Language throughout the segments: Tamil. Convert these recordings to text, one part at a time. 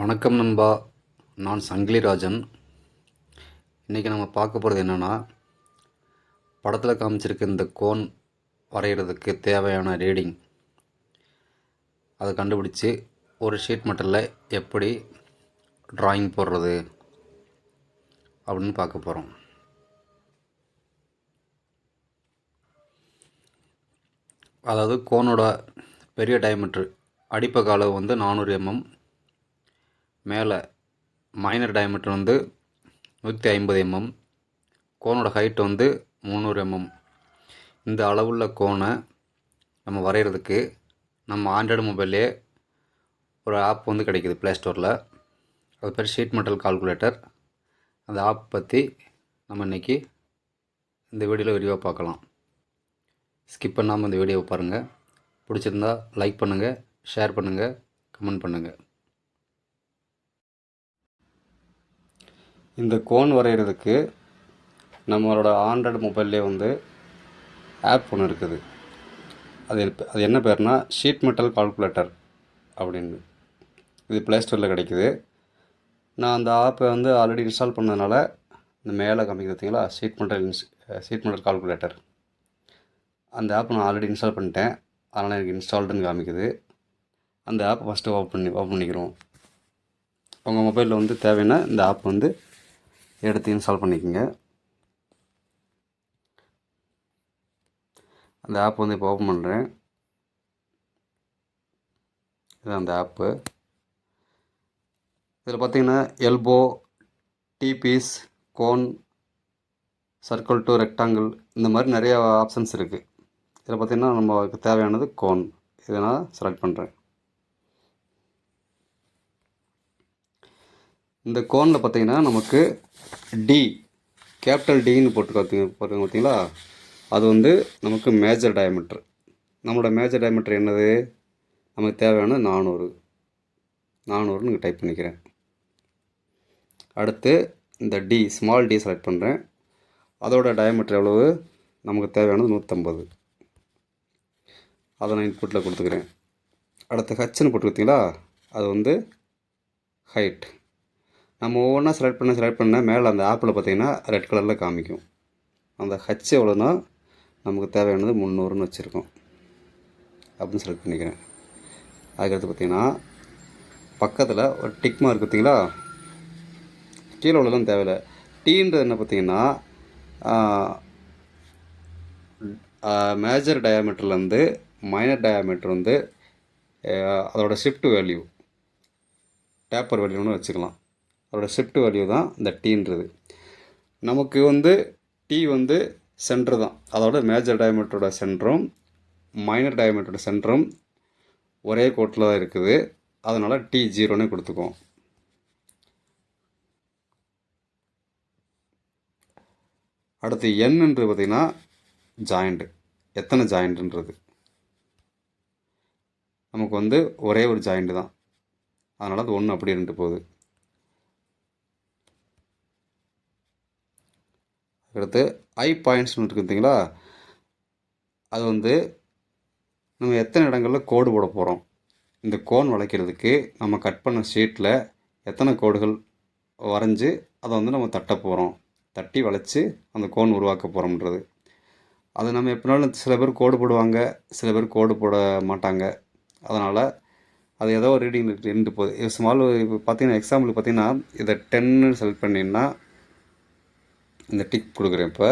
வணக்கம் நண்பா. நான் சங்கிலிராஜன். இன்றைக்கி நம்ம பார்க்க போகிறது என்னென்னா, படத்தில் காமிச்சிருக்க இந்த கோன் வரைகிறதுக்கு தேவையான ரீடிங் அதை கண்டுபிடிச்சி ஒரு ஷீட் மெட்டலில் எப்படி ட்ராயிங் போடுறது அப்படின்னு பார்க்க போகிறோம். அதாவது கோனோட பெரிய டயமீட்ரு அடிப்பக்க அளவு 400 mm, மேலே மைனர் டயமீட்டர் 150 mm, கோனோட ஹைட் 300 mm. இந்த அளவுள்ள கோனை நம்ம வரைகிறதுக்கு நம்ம ஆண்ட்ராய்டு மொபைல்லே ஒரு ஆப் கிடைக்கிது ப்ளே ஸ்டோரில். அது பேர் ஷீட் மெட்டல் கால்குலேட்டர். அந்த ஆப் பற்றி நம்ம இன்றைக்கி இந்த வீடியோவில் விரிவாக பார்க்கலாம். ஸ்கிப் பண்ணாமல் இந்த வீடியோவை பாருங்கள். பிடிச்சிருந்தா லைக் பண்ணுங்கள், ஷேர் பண்ணுங்கள், கமெண்ட் பண்ணுங்கள். இந்த கோன் வரைகிறதுக்கு நம்மளோட ஆண்ட்ராய்டு மொபைல்லே ஆப் ஒன்று இருக்குது. அது என்ன பேர்னா ஷீட் மெட்டல் கால்குலேட்டர் அப்படின்னு. இது ப்ளே ஸ்டோரில் கிடைக்குது. நான் அந்த ஆப்பை ஆல்ரெடி இன்ஸ்டால் பண்ணதுனால இந்த மேலே காமிக்குது பார்த்தீங்களா, ஷீட் மெட்டல் கால்குலேட்டர். அந்த ஆப் நான் ஆல்ரெடி இன்ஸ்டால் பண்ணிட்டேன், அதனால் எனக்கு இன்ஸ்டால்டுன்னு காமிக்குது. அந்த ஆப் ஃபஸ்ட்டு ஓப்பன் பண்ணிக்கிறோம். உங்கள் மொபைலில் தேவைன்னா இந்த ஆப் எடுத்து இன்ஸ்டால் பண்ணிக்கோங்க. அந்த ஆப் இப்போ ஓப்பன் பண்ணுறேன். இதுதான் அந்த ஆப்பு. இதில் பார்த்தீங்கன்னா elbow, T piece, cone, circle to rectangle, இந்த மாதிரி நிறைய ஆப்ஷன்ஸ் இருக்குது. இதில் பார்த்திங்கன்னா நமக்கு தேவையானது கோன். இதை நான் செலக்ட் பண்ணுறேன். இந்த கோனில் பார்த்திங்கன்னா நமக்கு டி, கேபிட்டல் டின்னு போட்டு பார்த்தீங்களா, அது நமக்கு மேஜர் டயமீட்டர். நம்மளோட மேஜர் டயமீட்டர் என்னது, நமக்கு தேவையான 400 டைப் பண்ணிக்கிறேன். அடுத்து இந்த டி, ஸ்மால் டி செலக்ட் பண்ணுறேன். அதோட டயமீட்டர் எவ்வளவு, நமக்கு தேவையானது 150. அதை நான் இன்புட்டில் கொடுத்துக்கிறேன். அடுத்து ஹச்ன்னு போட்டு பார்த்தீங்களா, அது ஹைட். நம்ம ஒவ்வொன்றா செலக்ட் பண்ண மேலே அந்த ஆப்பில் பார்த்திங்கன்னா ரெட் கலரில் காமிக்கும். அந்த ஹச் எவ்வளோனா நமக்கு தேவையானது 300ன்னு வச்சுருக்கோம் அப்படின்னு செலக்ட் பண்ணிக்கிறேன். அதுக்கடுத்து பார்த்திங்கன்னா பக்கத்தில் ஒரு டிக் மார்க் பார்த்தீங்களா, கீழே உள்ளதான் தேவையில்லை. டீன்றது என்ன பார்த்திங்கன்னா மேஜர் டயாமீட்டர்லேருந்து மைனர் டயாமீட்டர் அதோட ஷிஃப்ட் வேல்யூ, டேப்பர் வேல்யூன்னு வச்சுக்கலாம். அதோட ஷிஃப்ட் வேல்யூ தான் இந்த டீன்றது. நமக்கு டி சென்டர் தான். அதோட மேஜர் டயாமீட்டரோட சென்டரும் மைனர் டயாமீட்டரோட சென்டரும் ஒரே கோட்டில் தான் இருக்குது. அதனால் டி 0ன்னு கொடுத்துக்குவோம். அடுத்து என்னன்றது பார்த்திங்கன்னா ஜாயிண்ட்டு, எத்தனை ஜாயிண்ட்டுன்றது. நமக்கு ஒரே ஒரு ஜாயிண்ட்டு தான், அதனால் அது 1 அப்படி இருந்துட்டு போகுது. அடுத்து ஐ பாயிண்ட்ஸ்னு இருக்குது பார்த்தீங்களா, அது நம்ம எத்தனை இடங்களில் கோடு போட போகிறோம். இந்த கோன் வளைக்கிறதுக்கு நம்ம கட் பண்ண ஷீட்டில் எத்தனை கோடுகள் வரைஞ்சி அதை நம்ம தட்ட போகிறோம், தட்டி வளைச்சி அந்த கோன் உருவாக்க போகிறோம்ன்றது. அது நம்ம எப்படினாலும் சில பேர் கோடு போடுவாங்க, சில பேர் கோடு போட மாட்டாங்க. அதனால் அது ஏதோ ஒரு ரீடிங் இருந்து போகுது. ஸ்மால் இப்போ பார்த்தீங்கன்னா எக்ஸாம்பிளுக்கு பார்த்தீங்கன்னா இதை 10ன்னு செலக்ட் பண்ணிங்கன்னா இந்த டிக் கொடுக்குறேன். இப்போ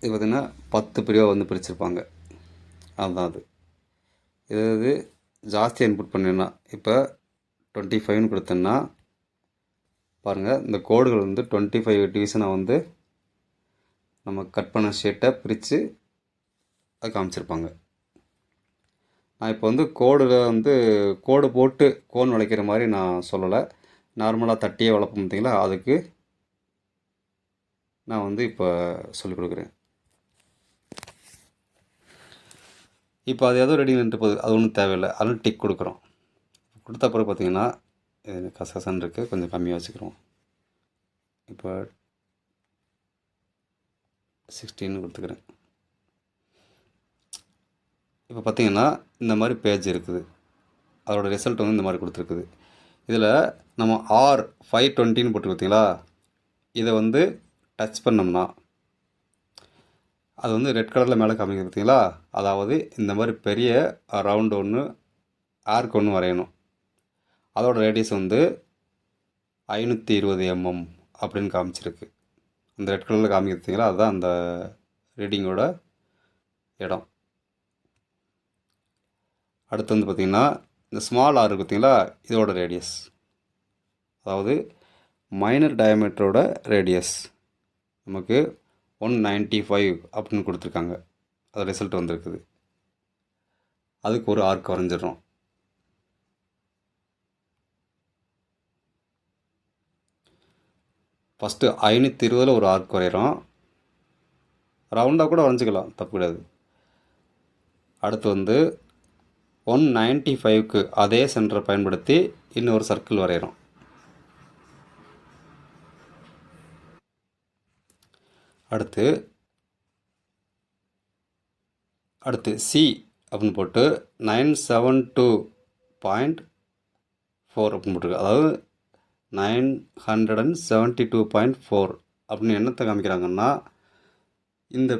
இது பார்த்திங்கன்னா 10 பிரிவாக பிரிச்சிருப்பாங்க. அதுதான் அது. இது ஜாஸ்தியாக இன்புட் பண்ணினா இப்போ 25ன்னு கொடுத்தேன்னா பாருங்கள், இந்த கோடுகள் 25 டிவிஷனாக நம்ம கட் பண்ண ஷீட்டை பிரித்து அது காமிச்சிருப்பாங்க. நான் இப்போ கோடு போட்டு கோன் வளைக்கிற மாதிரி நான் சொல்லலை. நார்மலாக தட்டியே வளர்ப்போம் பார்த்தீங்களா, அதுக்கு நான் இப்போ சொல்லிக் கொடுக்குறேன். இப்போ அது ஏதோ ரெடி நின்று போகுது, அது ஒன்றும் தேவையில்லை. அதனால் டிக் கொடுக்குறோம். கொடுத்த பிறகு பார்த்திங்கன்னா இது கசகசன்னு இருக்குது, கொஞ்சம் கம்மியாக வச்சுக்கிறோம். இப்போ 16 கொடுத்துக்கிறேன். இப்போ பார்த்திங்கன்னா இந்த மாதிரி பேஜ் இருக்குது. அதோட ரிசல்ட் இந்த மாதிரி கொடுத்துருக்குது. இதில் நம்ம R520 போட்டு பார்த்தீங்களா, இதை வந்து டச் பண்ணோம்னா அது வந்து ரெட் கலரில் மேலே காமிக்குது பார்த்தீங்களா, அதாவது இந்த மாதிரி பெரிய ரவுண்டு ஒன்று ஆர்க் ஒன்று வரையணும். அதோட ரேடியஸ் வந்து 520 mm அப்படின்னு காமிச்சிருக்கு. அந்த ரெட் கலரில் காமிக்குது பார்த்தீங்களா, அதுதான் அந்த ரீடிங்கோட இடம். அடுத்து வந்து பார்த்திங்கன்னா இந்த ஸ்மால் ஆர் பார்த்தீங்களா, இதோட ரேடியஸ், அதாவது மைனர் டயமீட்டரோட ரேடியஸ் நமக்கு 195 அப்படின்னு கொடுத்துருக்காங்க. அது ரிசல்ட் வந்திருக்குது. அதுக்கு ஒரு ஆர்க் வரைஞ்சிடறோம். ஃபஸ்ட்டு 520 ஒரு ஆர்க் வரைகிறோம். ரவுண்டாக கூட வரைஞ்சிக்கலாம், தப்பு கிடையாது. அடுத்து வந்து 195க்கு அதே சென்டரை பயன்படுத்தி இன்னொரு சர்க்கிள் வரைகிறோம். அடுத்து சி அப்படின்னு போட்டு 972.4 அப்படின்னு போட்டிருக்கு. அதாவது 972.4 அப்படின்னு என்னத்தை காமிக்கிறாங்கன்னா, இந்த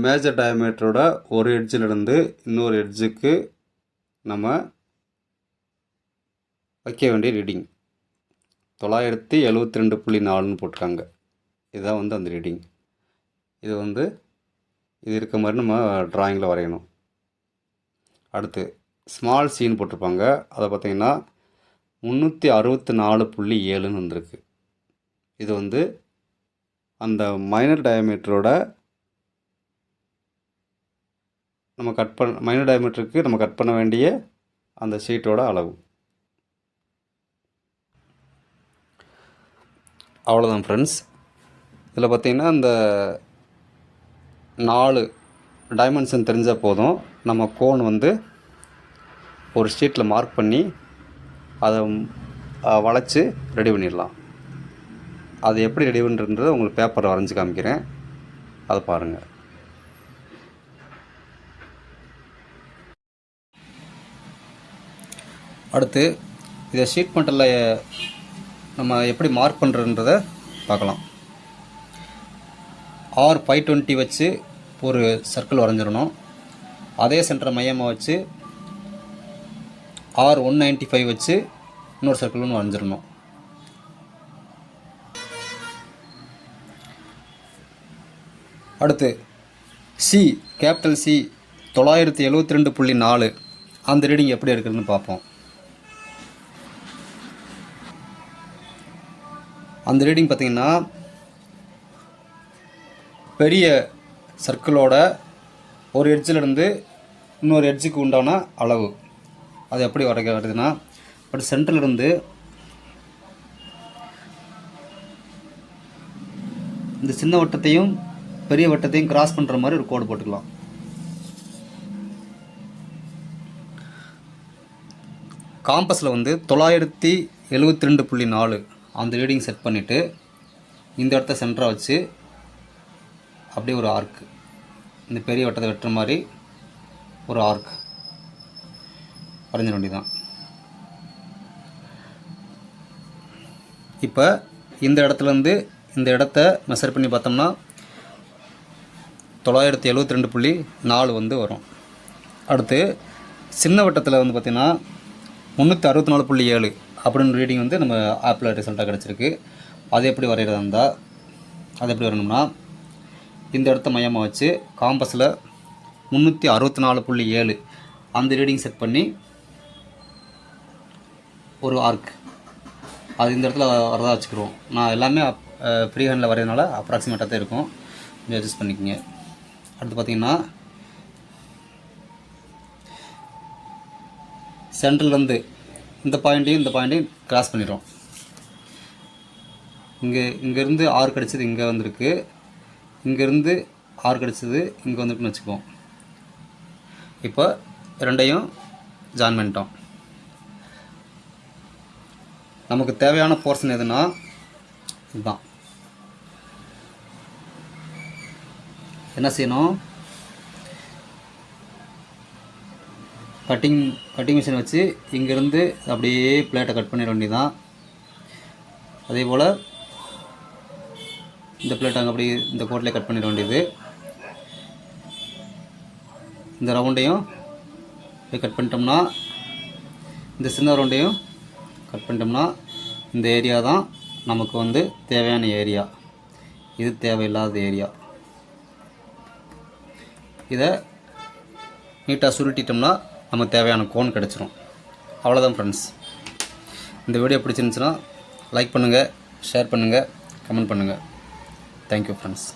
மேஜர் டயமீட்டரோட ஒரு எட்ஜிலிருந்து இன்னொரு எட்ஜுக்கு நம்ம வைக்க வேண்டிய ரீடிங் 972.4ன்னு போட்டிருக்காங்க. இதுதான் வந்து அந்த ரீடிங். இது வந்து இது இருக்க மாதிரி நம்ம ட்ராயிங்கில் வரையணும். அடுத்து ஸ்மால் சீன் போட்டிருப்பாங்க. அதை பார்த்திங்கன்னா 364.7ன்னு வந்திருக்கு. இது வந்து அந்த மைனர் டயமீட்டரோட மைனர் டயமீட்டருக்கு நம்ம கட் பண்ண வேண்டிய அந்த ஷீட்டோட அளவு. அவ்வளோதான் ஃப்ரெண்ட்ஸ். இதில் பார்த்திங்கன்னா இந்த 4 டைமென்ஷன் தெரிஞ்சால் போதும், நம்ம கோன் வந்து ஒரு ஷீட்டில் மார்க் பண்ணி அதை வளைச்சி ரெடி பண்ணிடலாம். அது எப்படி ரெடி பண்ணுறதுன்றதை உங்களுக்கு பேப்பரை வரைஞ்சி காமிக்கிறேன், அதை பாருங்கள். அடுத்து இதை ஷீட் மெட்டலில் நம்ம எப்படி மார்க் பண்ணுறதுன்றதை பார்க்கலாம். R520 வச்சு ஒரு சர்க்கிள் வரைஞ்சிடணும். அதே சென்டரை மையமாக வச்சு R195 வச்சு இன்னொரு சர்க்கிள் ஒன்று வரைஞ்சிடணும். அடுத்து சி, கேபிட்டல் சி 972.4 அந்த ரீடிங் எப்படி இருக்குதுன்னு பார்ப்போம். அந்த ரீடிங் பார்த்திங்கன்னா பெரிய சர்க்கிளோட ஒரு எட்ஜிலிருந்து இன்னொரு எட்ஜுக்கு உண்டான அளவு. அது எப்படி வரைக்கிறதுனா, பட் சென்டர்லேருந்து இந்த சின்ன வட்டத்தையும் பெரிய வட்டத்தையும் கிராஸ் பண்ணுற மாதிரி ஒரு கோடு போட்டுக்கலாம். காம்பஸில் வந்து 972.4 அந்த ரீடிங் செட் பண்ணிவிட்டு இந்த இடத்த சென்டராக வச்சு அப்படியே ஒரு ஆர்க், இந்த பெரிய வட்டத்தை வெட்டுற மாதிரி ஒரு ஆர்க் வரைஞ்சிட வேண்டியதான். இப்போ இந்த இடத்துலேருந்து இந்த இடத்த மெஷர் பண்ணி பார்த்தோம்னா 972.4 வந்து வரும். அடுத்து சின்ன வட்டத்தில் வந்து பார்த்திங்கன்னா 364.7 அப்படின்னு ரீடிங் வந்து நம்ம ஆப்பில் ரிசல்ட்டாக கிடச்சிருக்கு. அது எப்படி வரைகிறதா இருந்தால், அது எப்படி வரணும்னா, இந்த இடத்த மையமாக வச்சு காம்பஸில் 364.7 அந்த ரீடிங் செட் பண்ணி ஒரு ஆர்க், அது இந்த இடத்துல வரதா வச்சுக்கிடுவோம். நான் எல்லாமே ஃப்ரீ ஹேண்டில் வரைகிறதுனால அப்ராக்சிமேட்டாக தான் இருக்கும், கொஞ்சம் அட்ஜஸ்ட் பண்ணிக்கோங்க. அடுத்து பார்த்திங்கன்னா சென்ட்ரல்லேருந்து இந்த பாயிண்ட்டையும் கிராஸ் பண்ணிடுறோம். இங்கேருந்து ஆர் கிடச்சது இங்கே வந்திருக்கு, இங்கேருந்து ஆர் கிடச்சது இங்கே வந்துருக்குன்னு வச்சுக்குவோம். இப்போ ரெண்டையும் ஜாயின் பண்ணிட்டோம். நமக்கு தேவையான போர்ஷன் எதுனா இதுதான். என்ன செய்யணும், கட்டிங் மிஷின் வச்சு இங்கேருந்து அப்படியே பிளேட்டை கட் பண்ணிட வேண்டியதான். அதே போல் இந்த பிளேட் அங்கே அப்படி இந்த கோட்டிலே கட் பண்ணிட வேண்டியது. இந்த ரவுண்டையும் கட் பண்ணிட்டோம்னா, இந்த சின்ன ரவுண்டையும் கட் பண்ணிட்டோம்னா, இந்த ஏரியா தான் நமக்கு வந்து தேவையான ஏரியா. இது தேவையில்லாத ஏரியா. இதை நீட்டாக சுருட்டிட்டோம்னா நமக்கு தேவையான கோன் கிடச்சிரும். அவ்வளோதான் ஃப்ரெண்ட்ஸ். இந்த வீடியோ பிடிச்சிருந்துச்சுன்னா லைக் பண்ணுங்கள், ஷேர் பண்ணுங்கள், கமெண்ட் பண்ணுங்கள். Thank you friends.